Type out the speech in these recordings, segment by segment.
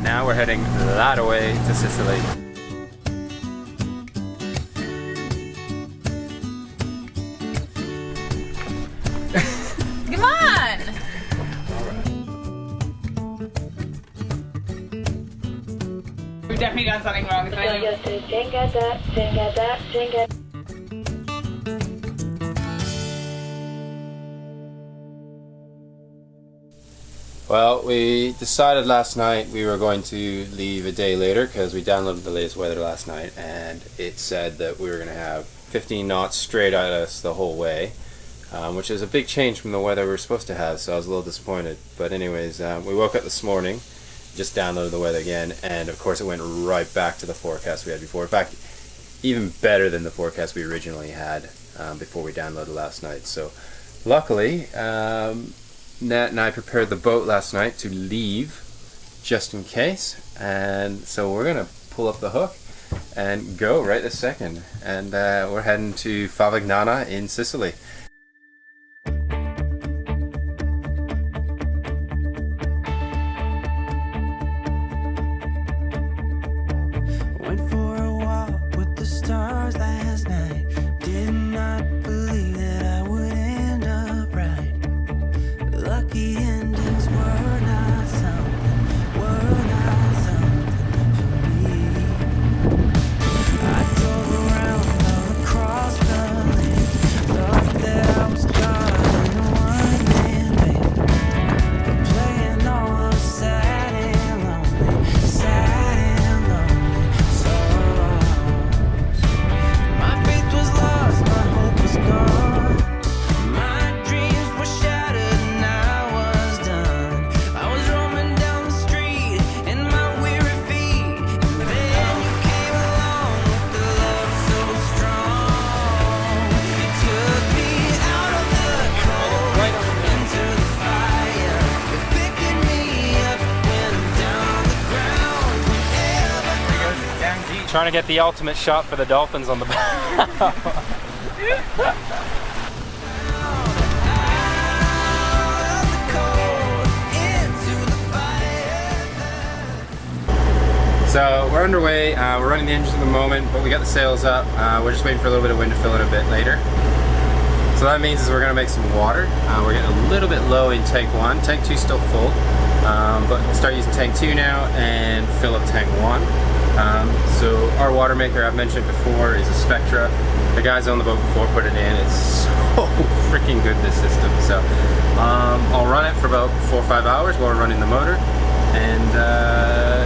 now we're heading that way to Sicily. Come on! We've definitely done something wrong, isn't it? Well, we decided last night we were going to leave a day later because we downloaded the latest weather last night and it said that we were going to have 15 knots straight at us the whole way, which is a big change from the weather we were supposed to have, so I was a little disappointed. But anyways, we woke up this morning, just downloaded the weather again, and of course it went right back to the forecast we had before. In fact, even better than the forecast we originally had before we downloaded last night. So luckily, Nat and I prepared the boat last night to leave just in case, and so we're gonna pull up the hook and go right this second, and we're heading to Favignana in Sicily. Went for a walk with the stars last night. Did not believe that I would end up right. Lucky endings were not something for me. I drove around all across the lake. Thought that I was gone in a one-man band, but playing all those sad and lonely songs. My faith was lost, my hope was gone. My dreams were shattered and I was done. I was roaming down the street in my weary feet, and then you came along with the love so strong. You took me out of the cold, into the fire. You're picking me up when I'm down on the ground. Whenever Trying to get the ultimate shot for the dolphins on the bow. So we're underway, we're running the engines at the moment, but we got the sails up. We're just waiting for a little bit of wind to fill it a bit later. So that means is we're going to make some water. We're getting a little bit low in tank 1. Tank 2 is still full, but we'll start using tank 2 now and fill up tank 1. So our water maker I've mentioned before is a Spectra. The guys on the boat before put it in. It's so freaking good, this system. So I'll run it for about 4 or 5 hours while we're running the motor. And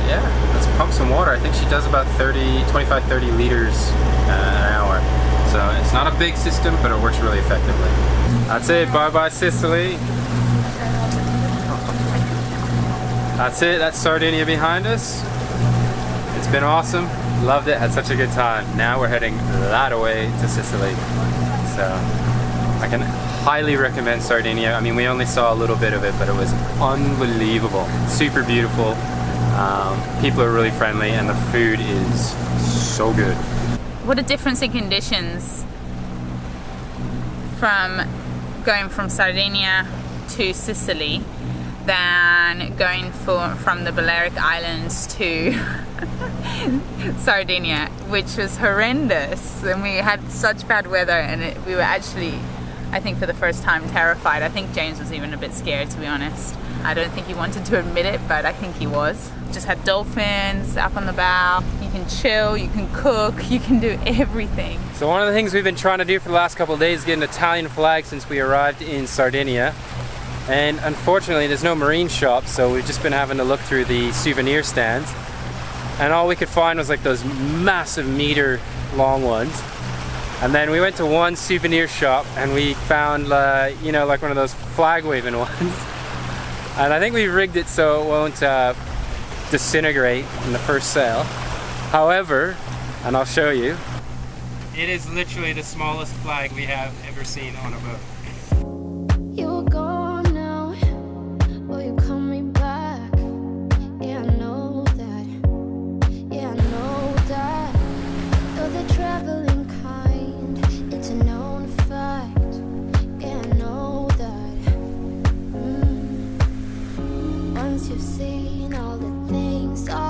yeah, let's pump some water. I think she does about 25-30 liters an hour. So it's not a big system, but it works really effectively. That's it, bye-bye Sicily. That's it, that's Sardinia behind us. It's been awesome, loved it, had such a good time. Now we're heading that way to Sicily. So I can highly recommend Sardinia. I mean, we only saw a little bit of it, but it was unbelievable. Super beautiful. People are really friendly and the food is so good. What a difference in conditions from going from Sardinia to Sicily than going from the Balearic Islands to Sardinia, which was horrendous. And we had such bad weather, and we were actually, I think for the first time, terrified. I think James was even a bit scared, to be honest. I don't think he wanted to admit it, but I think he was. Just had dolphins up on the bow. You can chill, you can cook, you can do everything. So one of the things we've been trying to do for the last couple of days is get an Italian flag since we arrived in Sardinia. And unfortunately there's no marine shop, so we've just been having to look through the souvenir stands. And all we could find was like those massive meter long ones. And then we went to one souvenir shop and we found, you know, like one of those flag waving ones. And I think we rigged it so it won't disintegrate in the first sail. However, and I'll show you, it is literally the smallest flag we have ever seen on a boat. You're gone now, will you call me back? Yeah, I know that, yeah, I know that. Though the traveling kind, it's a known fact. Yeah, I know that. Once you've seen all the things, all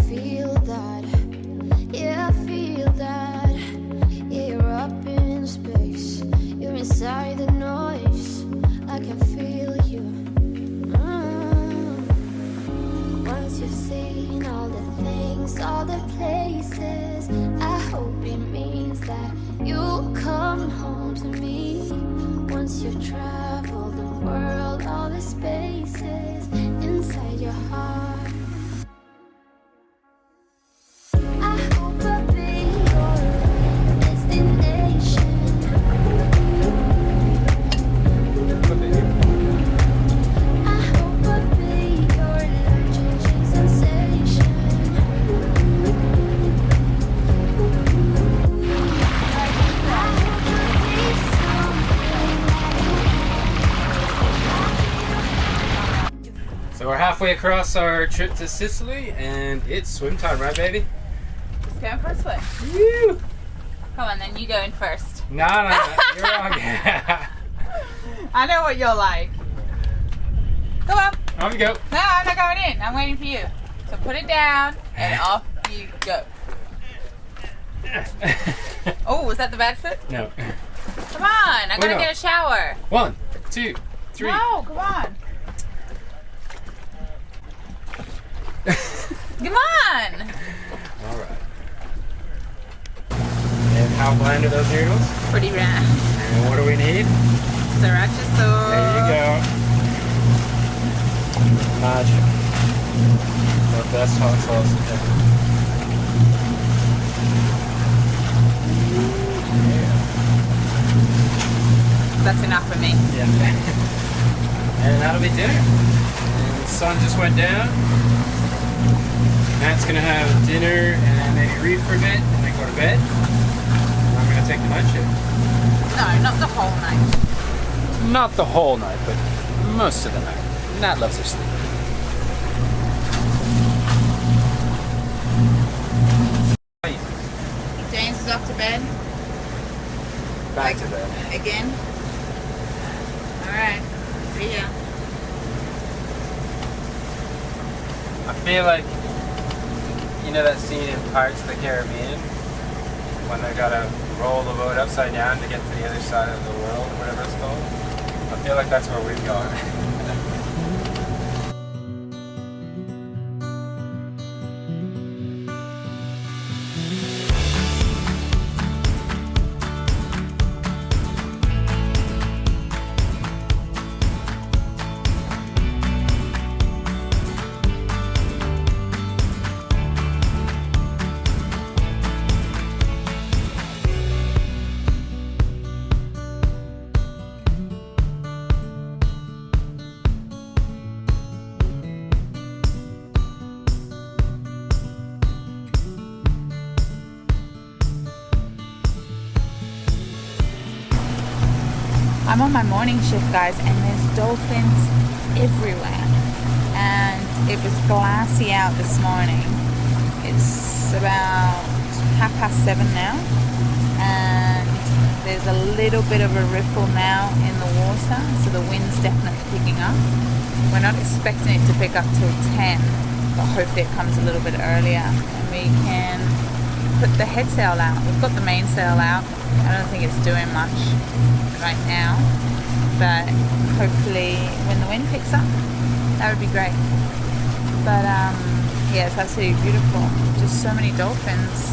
feel that. Yeah, I feel that. Yeah, you're up in space. You're inside the noise. I can feel you. Once you've seen all the things, all the places, I hope it means that you'll come home to me. Once you've traveled the world, all the spaces inside your heart, I hope I'll be your destination. I hope I'll be your life-changing sensation. I hope I'll be something. So we're halfway across our trip to Sicily, and it's swim time, right, baby? Let's go for a swim. Woo! Come on, then you go in first. No, you're wrong. I know what you're like. Go on. Off you go. No, I'm not going in. I'm waiting for you. So put it down and off you go. Oh, was that the bad foot? No. Come on, I'm gonna no. get a shower. 1, 2, 3. No, come on. Come on. All right. And how bland are those noodles? Pretty round. And what do we need? Sriracha sauce. There you go. Magic. The best hot sauce ever. That's enough for me. Yeah. And that'll be dinner. And the sun just went down. Matt's gonna have dinner and maybe read for a bit and then go to bed. And I'm gonna take the night shift. No, not the whole night. Not the whole night, but most of the night. Nat loves her sleep. James is off to bed Back to bed. again. Alright, see ya. I feel like, you know that scene in Pirates of the Caribbean when they gotta roll the boat upside down to get to the other side of the world, or whatever it's called? I feel like that's where we've gone. I'm on my morning shift, guys, and there's dolphins everywhere. And it was glassy out this morning. It's about 7:30 now, and there's a little bit of a ripple now in the water, so the wind's definitely picking up. We're not expecting it to pick up till 10, but hopefully it comes a little bit earlier and we can put the head sail out. We've got the mainsail out. I don't think it's doing much right now, but hopefully when the wind picks up, that would be great. But yeah, it's absolutely beautiful. Just so many dolphins,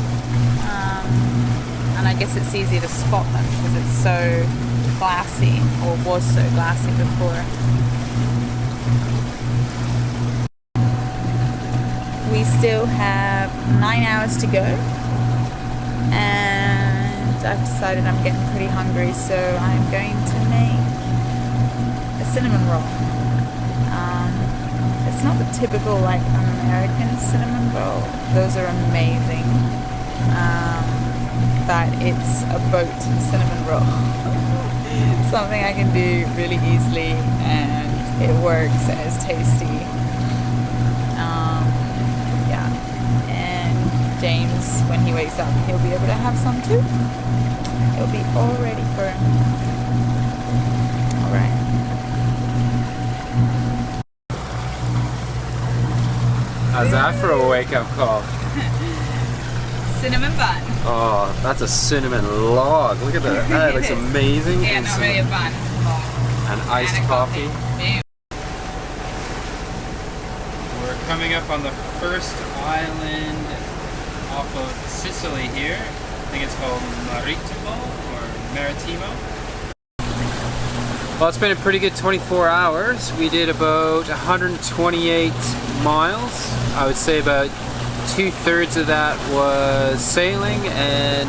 and I guess it's easy to spot them because it's so glassy, or was so glassy before. We still have 9 hours to go, and I've decided I'm getting pretty hungry, so I'm going to make a cinnamon roll. It's not the typical like American cinnamon roll. Those are amazing, but it's a boat cinnamon roll. Something I can do really easily, and it works and it's tasty. Yeah, and James, when he wakes up, he'll be able to have some too. It'll be all ready for him. All right. How's that for a wake-up call? Cinnamon bun. Oh, that's a cinnamon log. Look at that. That looks amazing. Yeah, And not some- really a bun. and iced And a coffee. Boom. We're coming up on the first island off of Sicily here. I think it's called Maritimo. Well, it's been a pretty good 24 hours. We did about 128 miles. I would say about 2/3 of that was sailing and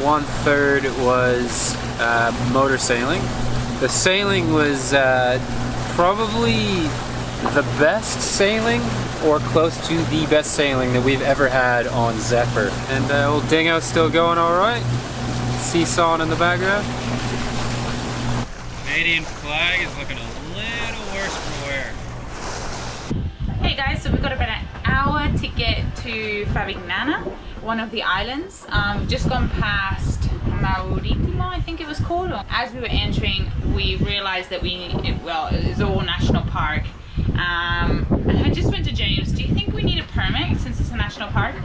1/3 was motor sailing. The sailing was probably the best sailing or close to the best sailing that we've ever had on Zephyr. And old Dingo's still going all right. Seesawing in the background. Canadian flag is looking a little worse for wear. Hey guys, so we've got about an hour to get to Favignana, one of the islands. We've just gone past Maritimo, I think it was called. As we were entering, we realized that it was all national park. And I just went to James, do you think we need a permit since it's a national park?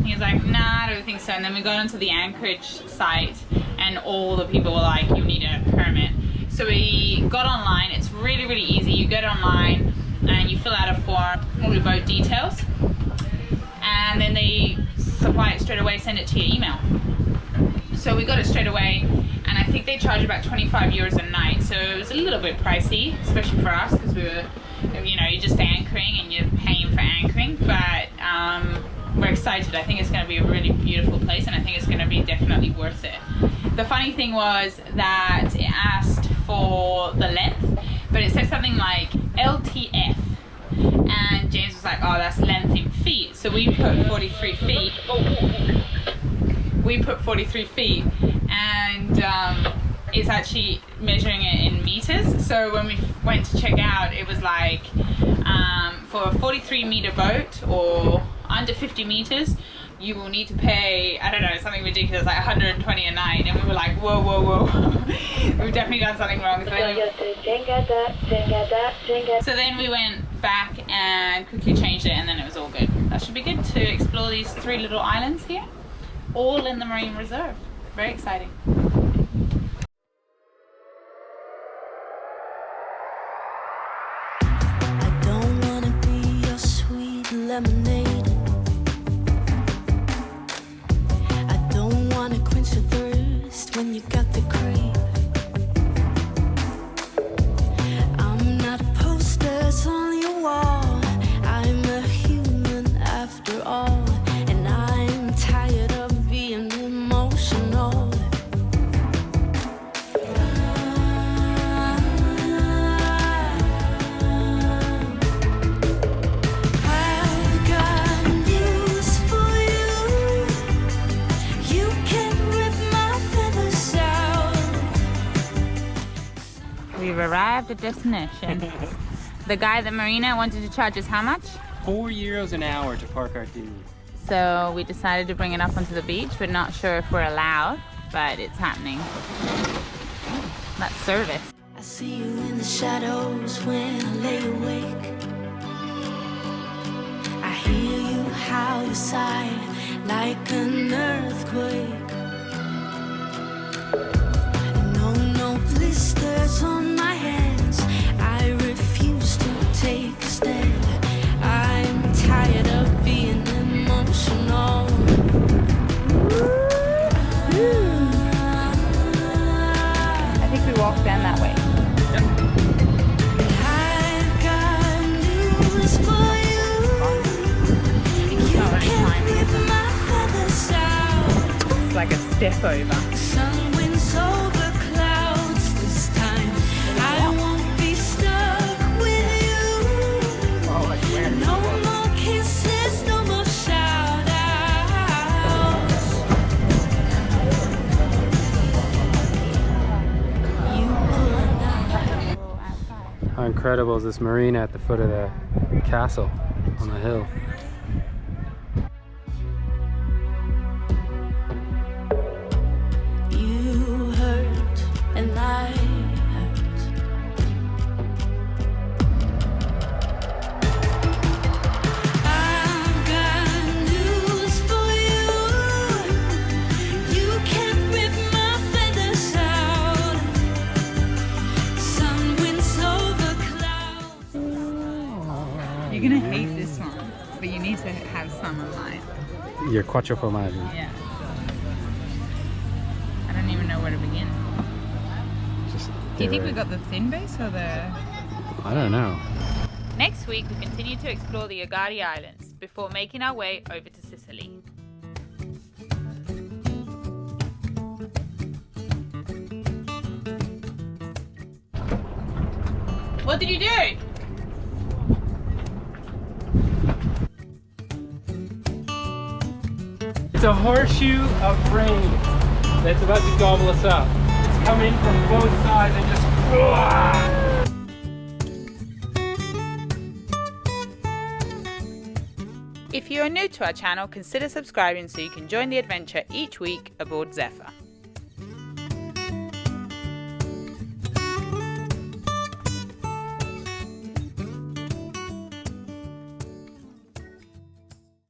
He was like, nah, I don't think so. And then we got onto the Anchorage site and all the people were like, you need a permit. So we got online. It's really, really easy. You get online and you fill out a form, all your boat details, and then they supply it straight away, send it to your email. So we got it straight away, and I think they charge about 25 euros a night, so it was a little bit pricey, especially for us, because we were, you know, you're just anchoring and you're paying for anchoring, but we're excited. I think it's going to be a really beautiful place, and I think it's going to be definitely worth it. The funny thing was that it asked for the length, but it said something like LTF, and James was like, oh, that's length in feet, so we put 43 feet. We put 43 feet, and it's actually measuring it in meters. So when we went to check out, it was like for a 43 meter boat or under 50 meters, you will need to pay, I don't know, something ridiculous, like 120 a night. And we were like, whoa, whoa, whoa. We've definitely done something wrong. So then we went back and quickly changed it, and then it was all good. That should be good to explore these 3 little islands here, all in the Marine Reserve. Very exciting. I don't wanna be your sweet lemonade. I don't wanna quench your thirst when you got the creep. I'm not a poster, it's on your wall. I'm a human after all, and I'm tired of being emotional. I've got news for you. You can rip my feathers out. We've arrived at destination. The guy at the marina wanted to charge us how much? €4 an hour to park our dinghy. So we decided to bring it up onto the beach. We're not sure if we're allowed, but it's happening. That's service. I see you in the shadows when I lay awake. I hear you howl, you sigh like an earthquake. No blisters on my hands. I refuse to take a stand. I'm tired of being emotional. I think we walked down that way. I've got news for you. You not really can climbing, rip is it? my feathers out. It's like a step over. Sun winds over clouds this time. I won't be stuck with you. No more kisses, no more shout outs. You pulling out. How incredible is this marina at the foot of the castle on the hill? You hurt and I hurt. I You're gonna hate this one, but you need to have some of mine. Your quattro formaggi. Yeah. I don't even know where to begin. Just Do you get think we ready. got the thin base or the... I don't know. Next week we continue to explore the Aegadian Islands before making our way over to Sicily. What did you do? It's a horseshoe of rain that's about to gobble us up. It's coming from both sides and just... If you are new to our channel, consider subscribing so you can join the adventure each week aboard Zephyr.